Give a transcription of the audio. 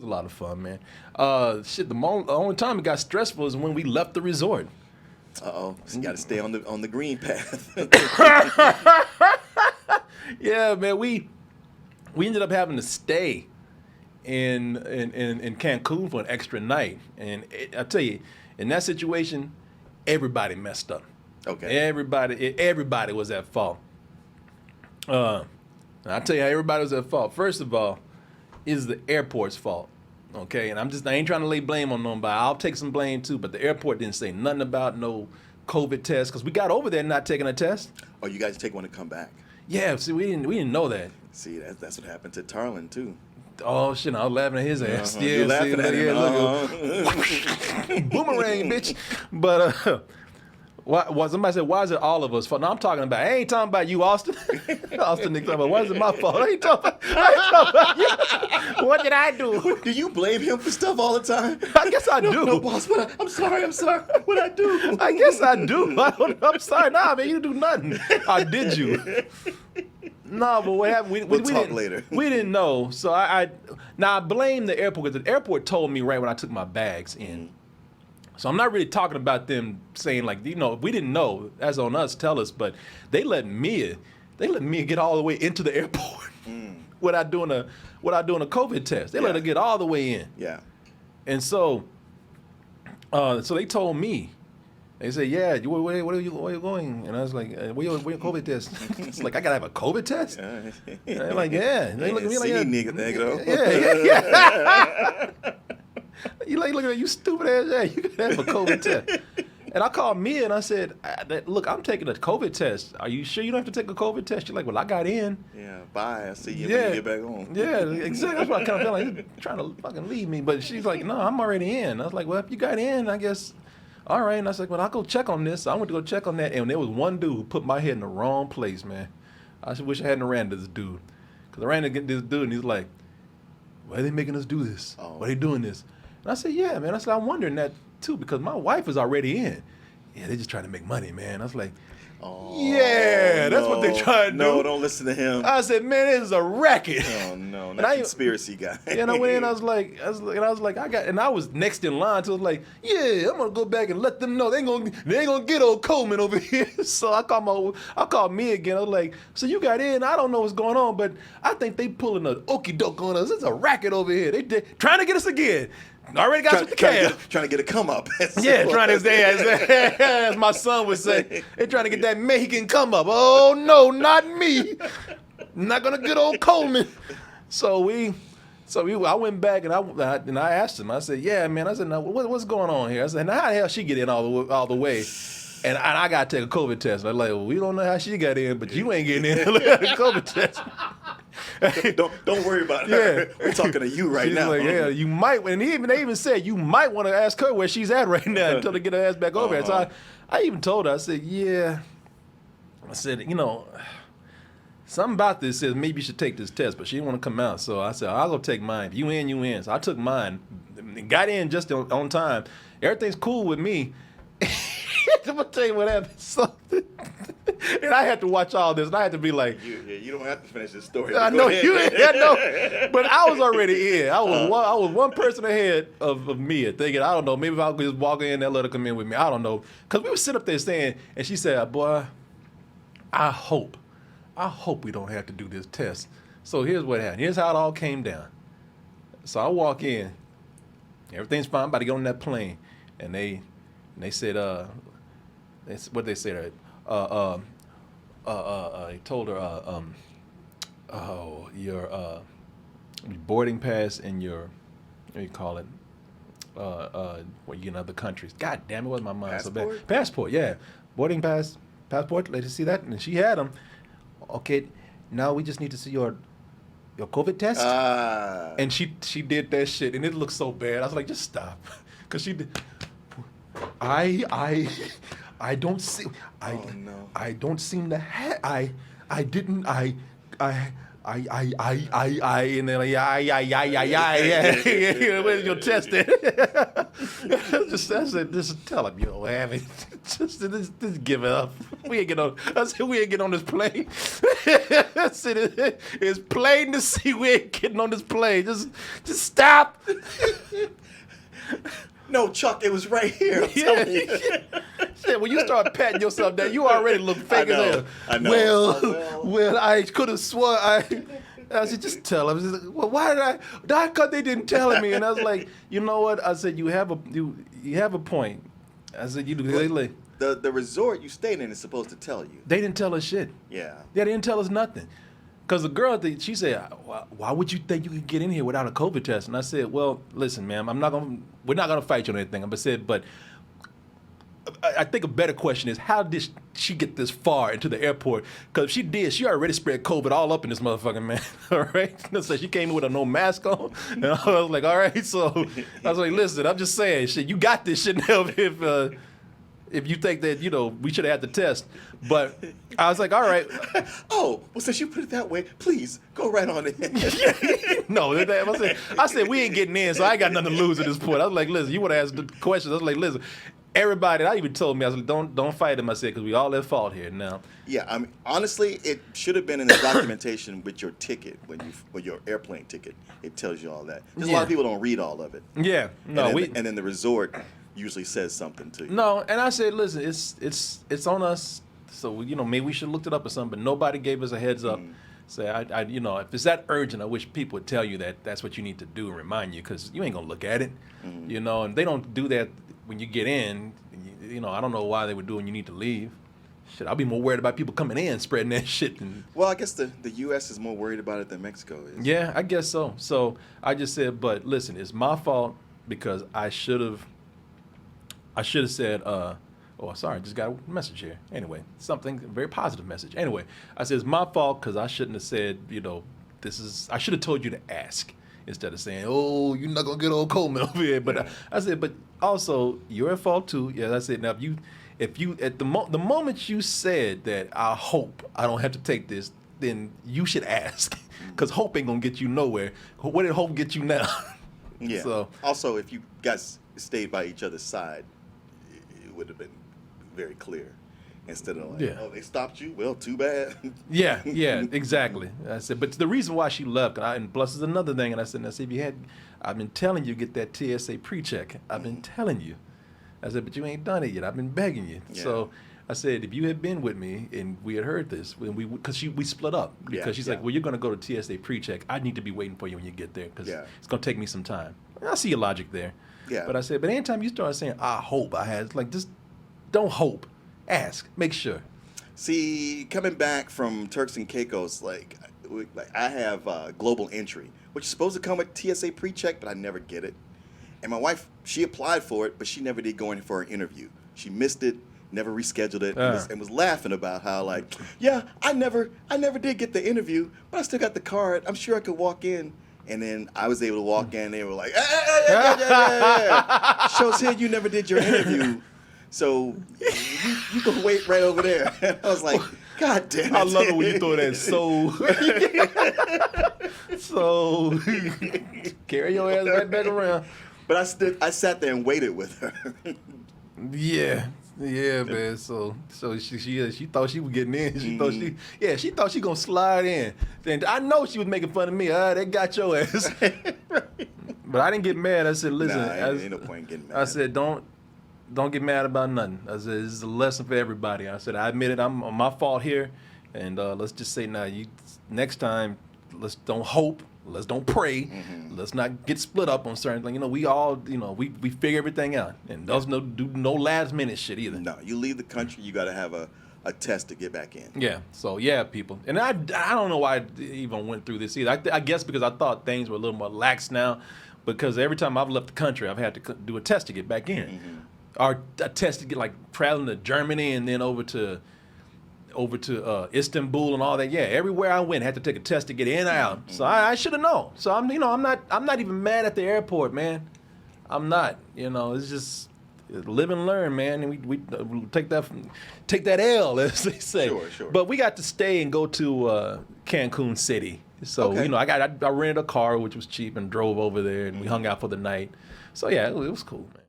was a lot of fun, man. The only time it got stressful is when we left the resort. Uh-oh. So you got to stay on the green path. Yeah, man. We ended up having to stay in Cancun for an extra night, and I tell you, in that situation, everybody messed up. Okay. Everybody was at fault. I tell you how everybody was at fault. First of all, is the airport's fault. Okay, and I ain't trying to lay blame on nobody. I'll take some blame too, but the airport didn't say nothing about no COVID test because we got over there not taking a test. Oh, you guys take one to come back. Yeah, see, we didn't know that. See, that's what happened to Tarlin too. Oh shit! I was laughing at his ass. Uh-huh. Yeah, You're laughing at him. Look, boomerang, bitch. But somebody said, "Why is it all of us?" fault? No, I'm talking about. I ain't talking about you, Austin. Austin, Nick, talking about. Why is it my fault? I ain't talking about you. What did I do? Do you blame him for stuff all the time? I guess I do. No, boss. I'm sorry. What I do? I guess I do. I'm sorry. Nah, man, you didn't do nothing. Or did you? No, but what happened? We'll talk later. We didn't know. So I blame the airport because the airport told me right when I took my bags in. So I'm not really talking about them saying like, we didn't know. That's on us. Tell us. But they let Mia get all the way into the airport without doing a COVID test. They let her get all the way in. Yeah. And so they told me. They said, "Yeah, where are you going?" And I was like, "Where your COVID test?" It's like I gotta have a COVID test. And they're like, "Yeah." They look at me like, "Yeah." You like looking at you stupid ass. Yeah, you gotta have a COVID test. And I called Mia and I said, "Look, I'm taking a COVID test. Are you sure you don't have to take a COVID test?" She's like, "Well, I got in." Yeah. Bye. I'll see you when you get back home. Yeah, exactly. That's what I kind of felt like. He's trying to fucking leave me. But she's like, "No, I'm already in." I was like, "Well, if you got in, I guess." All right, and I was like, "Well, I'll go check on this." So I went to go check on that, and there was one dude who put my head in the wrong place, man. I wish I hadn't ran to this dude, because I ran to get this dude, and he's like, "Why are they making us do this? Oh. Why are they doing this?" And I said, "Yeah, man." I said, "I'm wondering that too, because my wife is already in." "Yeah, they're just trying to make money, man." I was like, "Oh, yeah, that's what they're trying to do." No, don't listen to him. I said, "Man, this is a racket." Oh no, not conspiracy guy. And I went in, I was like, I was next in line, so I was like, "Yeah, I'm gonna go back and let them know they ain't gonna get old Coleman over here." So I called me again. I was like, "So you got in? I don't know what's going on, but I think they pulling an okey doke on us. It's a racket over here. They trying to get us again. Already got some cash. Trying to get a come up." Yeah, trying to say, as my son would say, they're trying to get that Mexican come up. Oh no, not me. Not gonna get old Coleman. So I went back and I asked him. I said, "Yeah, man." I said, "Now what's going on here?" I said, "Now how the hell she get in all the way?" And I got to take a COVID test. And I'm like, "Well, we don't know how she got in, but you ain't getting in a COVID test." Don't worry about her. Yeah. We're talking to you right She's now. Like, yeah, you might. And they even said you might want to ask her where she's at right now until they get her ass back over here. So I even told her. I said, "Yeah." I said, something about this says maybe you should take this test, but she didn't want to come out. So I said, "I'll go take mine. If you in, you in." So I took mine. Got in just on time. Everything's cool with me. I'm gonna tell you what happened. And I had to watch all this, and I had to be like, "You don't have to finish this story." I know you. I know, but I was already in. I was one person ahead of Mia, thinking, I don't know, maybe if I could just walk in and let her come in with me. I don't know, because we were sitting up there saying, and she said, "Boy, I hope we don't have to do this test." So here's what happened. Here's how it all came down. So I walk in, everything's fine. I'm about to get on that plane, and they said, what did they say? He told her, your boarding pass and your, what do you call it? When you get in other countries. God damn it, wasn't my mind so bad. Passport, yeah. Boarding pass, passport. Let us see that, and she had them. Okay, now we just need to see your COVID test. And she did that shit, and it looked so bad. I was like, just stop, because she did. I don't see. I don't seem to have. I I, and then like, yeah. Where's your test at? Just tell him you don't have it. Just give it up. We ain't get on. I said we ain't getting on this plane. I said it's plain to see we ain't getting on this plane. Just stop. No, Chuck, it was right here. I'm telling you. Shit, when you start patting yourself down, you already look fake as hell. I know. Well, I could have sworn I said, just tell him. Like, well, why did I? Because they didn't tell me. And I was like, you know what? I said, you have a point. I said, the resort you stayed in is supposed to tell you. They didn't tell us shit. Yeah. They didn't tell us nothing. Because the girl, she said, why would you think you could get in here without a COVID test? And I said, well, listen, ma'am, we're not going to fight you on anything. But I think a better question is, how did she get this far into the airport? Because if she did, she already spread COVID all up in this motherfucking man. All right? So she came in with a no mask on. And I was like, all right. So I was like, listen, I'm just saying, shit, you got this shit now if you think that, we should have had the test. But I was like, all right. Oh, well, since you put it that way, please go right on in. No, I said, we ain't getting in, so I ain't got nothing to lose at this point. I was like, listen, you want to ask the questions. I was like, listen, everybody, I even told me, I was like, don't fight him. I said, because we all at fault here now. Yeah, I mean, honestly, it should have been in the documentation with your ticket, with your airplane ticket. It tells you all that. Because a lot of people don't read all of it. Yeah, no, and then the resort usually says something to you. No, and I said, listen, it's on us. So maybe we should have looked it up or something. But nobody gave us a heads up. Say, if it's that urgent, I wish people would tell you that that's what you need to do and remind you, because you ain't gonna look at it, And they don't do that when you get in. I don't know why they would do it when you need to leave. Shit, I'll be more worried about people coming in spreading that shit. Well, I guess the U.S. is more worried about it than Mexico is. Yeah, I guess so. So I just said, but listen, it's my fault because I should have said, oh, sorry, I just got a message here. Anyway, a very positive message. Anyway, I said, it's my fault because I shouldn't have said, I should have told you to ask instead of saying, oh, you're not going to get old Coleman over here. But I said, but also, you're at fault too. Yeah, I said, now, if you at the moment you said that I hope I don't have to take this, then you should ask, because hope ain't going to get you nowhere. What did hope get you now? Yeah. So, also, if you guys stayed by each other's side, it would have been very clear, instead of like, oh, they stopped you, well, too bad. yeah, exactly. I said, but the reason why she left, and plus is another thing, and I said, I've been telling you, get that TSA pre-check. I've been telling you. I said, but you ain't done it yet. I've been begging you. Yeah. So I said, if you had been with me and we had heard this, because we split up, because she's like, well, you're going to go to TSA pre-check. I need to be waiting for you when you get there, because it's going to take me some time. And I see your logic there. Yeah. But I said, but anytime you start saying, I hope I had, like, just don't hope. Ask. Make sure. See, coming back from Turks and Caicos, like I have global entry, which is supposed to come with TSA pre-check, but I never get it. And my wife, she applied for it, but she never did go in for an interview. She missed it, never rescheduled it, and was laughing about how, like, yeah, I never did get the interview, but I still got the card. I'm sure I could walk in. And then I was able to walk in, and they were like, yeah. Shows here you never did your interview. So you can wait right over there. And I was like, God damn it. I love it when you throw that so carry your ass right back around. But I sat there and waited with her. Yeah, man. So she thought she was getting in. She thought she gonna slide in. And I know she was making fun of me. They got your ass. But I didn't get mad. I said, listen, ain't no point in getting mad. I said, don't get mad about nothing. I said, this is a lesson for everybody. I said, I admit it, I'm my fault here. And let's just say now, next time, let's don't hope. Let's don't pray. Mm-hmm. Let's not get split up on certain things. We all, we figure everything out. And do no last minute shit either. No, you leave the country, you got to have a test to get back in. Yeah. So, people. And I don't know why I even went through this either. I guess because I thought things were a little more lax now. Because every time I've left the country, I've had to do a test to get back in. Mm-hmm. Or a test to get, like, traveling to Germany and then over to Istanbul and all that. Yeah, everywhere I went, I had to take a test to get in or out. Mm-hmm. So I should have known. So I'm not even mad at the airport, man. I'm not. It's just live and learn, man. And we take that L, as they say. Sure. But we got to stay and go to Cancun City. So Okay. I rented a car which was cheap and drove over there and we hung out for the night. So yeah, it was cool, man.